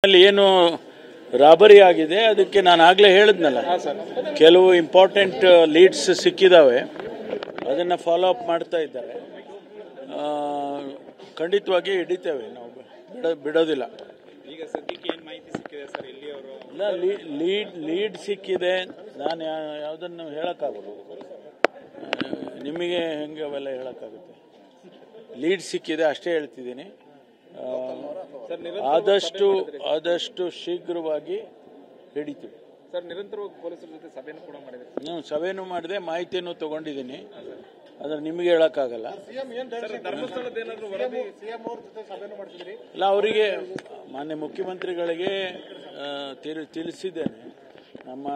ಅಲ್ಲಿ ಏನು ರಾಬರಿ ಆಗಿದೆ ಅದಕ್ಕೆ ನಾನು ಆಗಲೇ ಹೇಳಿದ್ನಲ್ಲ, ಕೆಲವು ಇಂಪಾರ್ಟೆಂಟ್ ಲೀಡ್ಸ್ ಸಿಕ್ಕಿದಾವೆ, ಅದನ್ನು ಫಾಲೋ ಅಪ್ ಮಾಡ್ತಾ ಇದ್ದಾರೆ. ಖಂಡಿತವಾಗಿ ಹಿಡಿತೇವೆ, ನಾವು ಬಿಡೋದಿಲ್ಲ. ಈಗ ಸದ್ಯಕ್ಕೆ ಏನು ಮಾಹಿತಿ ಸಿಕ್ಕಿದೆ ಸರ್? ಇಲ್ಲಿ ಅವರು ಲೀಡ್ ಸಿಕ್ಕಿದೆ, ನಾನು ಯಾವುದನ್ನು ಹೇಳೋಕ್ಕಾಗೋದು, ನಿಮಗೆ ಹೆಂಗೆ ಅವೆಲ್ಲ ಹೇಳೋಕ್ಕಾಗುತ್ತೆ. ಲೀಡ್ ಸಿಕ್ಕಿದೆ ಅಷ್ಟೇ ಹೇಳ್ತಿದ್ದೀನಿ. ಆದಷ್ಟು ಶೀಘ್ರವಾಗಿ ಹಿಡಿತೀವಿ ಸರ್. ನಿರಂತರವಾಗಿ ಪೊಲೀಸರ ಜೊತೆ ಸಭೆನೂ ಕೂಡ ಮಾಡಿದೆ. ಸಭೆನೂ ಮಾಡಿದೆ, ಮಾಹಿತಿಯನ್ನು ತಗೊಂಡಿದ್ದೀನಿ. ಆದರೆ ನಿಮಗೆ ಹೇಳೋಕ್ಕಾಗಲ್ಲ. ಧರ್ಮಸ್ಥಳದ ಏನಾದರೂ ವರದಿ ಇಲ್ಲ, ಅವರಿಗೆ ಮಾನ್ಯ ಮುಖ್ಯಮಂತ್ರಿಗಳಿಗೆ ತಿಳಿಸಿದ್ದೇನೆ. ನಮ್ಮ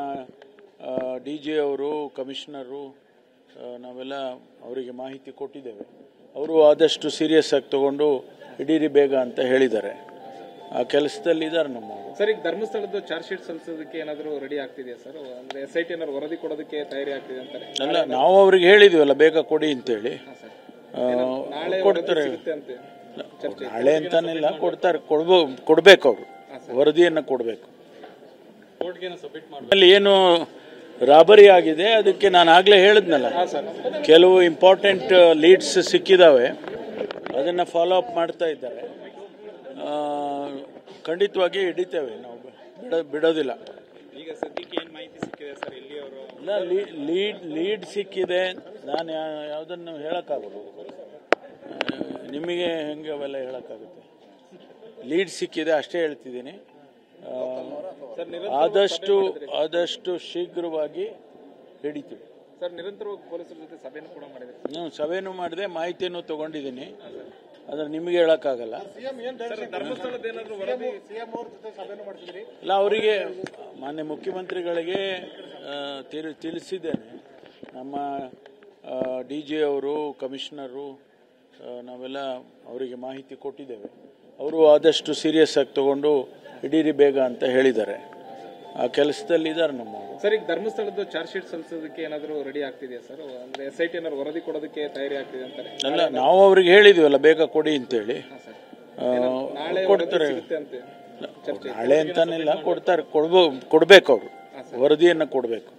DG ಅವರು, ಕಮಿಷನರು, ನಾವೆಲ್ಲ ಅವರಿಗೆ ಮಾಹಿತಿ ಕೊಟ್ಟಿದ್ದೇವೆ. ಅವರು ಆದಷ್ಟು ಸೀರಿಯಸ್ ಆಗಿ ತಗೊಂಡು ಹಿಡೀರಿ ಬೇಗ ಅಂತ ಹೇಳಿದ್ದಾರೆ. ಆ ಕೆಲಸದಲ್ಲಿ ಇದ್ದಾರೆ ನಮ್ಮವರು. ಸರ್, ಈಗ ಧರ್ಮಸ್ಥಳದ ಚಾರ್ಜ್ ಶೀಟ್ ಸಲ್ಲಿಸೋದಕ್ಕೆ ಏನಾದರೂ ರೆಡಿ ಆಗ್ತಿದೆಯಾ ಸರ್? ಅಂದ್ರೆ SIT ಏನಾದ್ರು ವರದಿ ಕೊಡೋದಕ್ಕೆ ತಯಾರಿ ಆಗ್ತಿದೆ ಅಂತಾರೆ. ಅಲ್ಲ, ನಾವು ಅವ್ರಿಗೆ ಹೇಳಿದ್ವಲ್ಲ ಬೇಗ ಕೊಡಿ ಅಂತೇಳಿ. ಕೊಡ್ತಾರೆ. ನಾಳೆ ಅಂತಾನೆಲ್ಲ ಕೊಡ್ತಾರೆ, ಕೊಡ್ಬೇಕು. ಅವರು ವರದಿಯನ್ನು ಕೊಡಬೇಕು. ಅಲ್ಲಿ ಏನು ರಾಬರಿ ಆಗಿದೆ ಅದಕ್ಕೆ ನಾನು ಆಗಲೇ ಹೇಳಿದ್ನಲ್ಲ, ಕೆಲವು ಇಂಪಾರ್ಟೆಂಟ್ ಲೀಡ್ಸ್ ಸಿಕ್ಕಿದಾವೆ, ಅದನ್ನು ಫಾಲೋ ಅಪ್ ಮಾಡ್ತಾ ಇದ್ದಾರೆ. ಖಂಡಿತವಾಗಿ ಹಿಡಿತೇವೆ, ನಾವು ಬಿಡೋದಿಲ್ಲ. ಈಗ ಸದ್ಯಕ್ಕೆ ಏನು ಮಾಹಿತಿ ಸಿಕ್ಕಿದೆ ಸರ್? ಇಲ್ಲಿ ಅವರು ಲೀಡ್ ಸಿಕ್ಕಿದೆ, ನಾನು ಯಾವುದನ್ನು ಹೇಳೋಕ್ಕಾಗೋದು, ನಿಮಗೆ ಹೆಂಗೆ ಅವೆಲ್ಲ ಹೇಳೋಕ್ಕಾಗುತ್ತೆ. ಲೀಡ್ ಸಿಕ್ಕಿದೆ ಅಷ್ಟೇ ಹೇಳ್ತಿದ್ದೀನಿ. ಆದಷ್ಟು ಶೀಘ್ರವಾಗಿ ಹಿಡಿತೀವಿ ಸರ್. ನಿರಂತರವಾಗಿ ಪೊಲೀಸರ ಜೊತೆ ಸಭೆನೂ ಕೂಡ ಮಾಡಿದೆ. ಸಭೆನೂ ಮಾಡಿದೆ, ಮಾಹಿತಿಯನ್ನು ತಗೊಂಡಿದ್ದೀನಿ. ಆದರೆ ನಿಮಗೆ ಹೇಳೋಕ್ಕಾಗಲ್ಲ. ಧರ್ಮಸ್ಥಳದ ಏನಾದರೂ ವರದಿ ಇಲ್ಲ, ಅವರಿಗೆ ಮಾನ್ಯ ಮುಖ್ಯಮಂತ್ರಿಗಳಿಗೆ ತಿಳಿಸಿದ್ದೇನೆ. ನಮ್ಮ DG ಅವರು, ಕಮಿಷನರು, ನಾವೆಲ್ಲ ಅವರಿಗೆ ಮಾಹಿತಿ ಕೊಟ್ಟಿದ್ದೇವೆ. ಅವರು ಆದಷ್ಟು ಸೀರಿಯಸ್ ಆಗಿ ತಗೊಂಡು ಹಿಡೀರಿ ಬೇಗ ಅಂತ ಹೇಳಿದ್ದಾರೆ. ಆ ಕೆಲಸದಲ್ಲಿ ಇದ್ದಾರೆ ನಮ್ಮವರು. ಸರ್, ಈಗ ಧರ್ಮಸ್ಥಳದ ಚಾರ್ಜ್ ಶೀಟ್ ಸಲ್ಲಿಸೋದಕ್ಕೆ ಏನಾದರೂ ರೆಡಿ ಆಗ್ತಿದೆಯಾ ಸರ್? ಅಂದ್ರೆ SIT ಏನಾದ್ರು ವರದಿ ಕೊಡೋದಕ್ಕೆ ತಯಾರಿ ಆಗ್ತಿದೆ ಅಂತಾರೆ. ಅಲ್ಲ, ನಾವು ಅವ್ರಿಗೆ ಹೇಳಿದ್ವಲ್ಲ ಬೇಗ ಕೊಡಿ ಅಂತೇಳಿ. ಕೊಡ್ತಾರೆ. ನಾಳೆ ಅಂತಾನೆಲ್ಲ ಕೊಡ್ತಾರೆ, ಕೊಡ್ಬೇಕು. ಅವರು ವರದಿಯನ್ನು ಕೊಡಬೇಕು.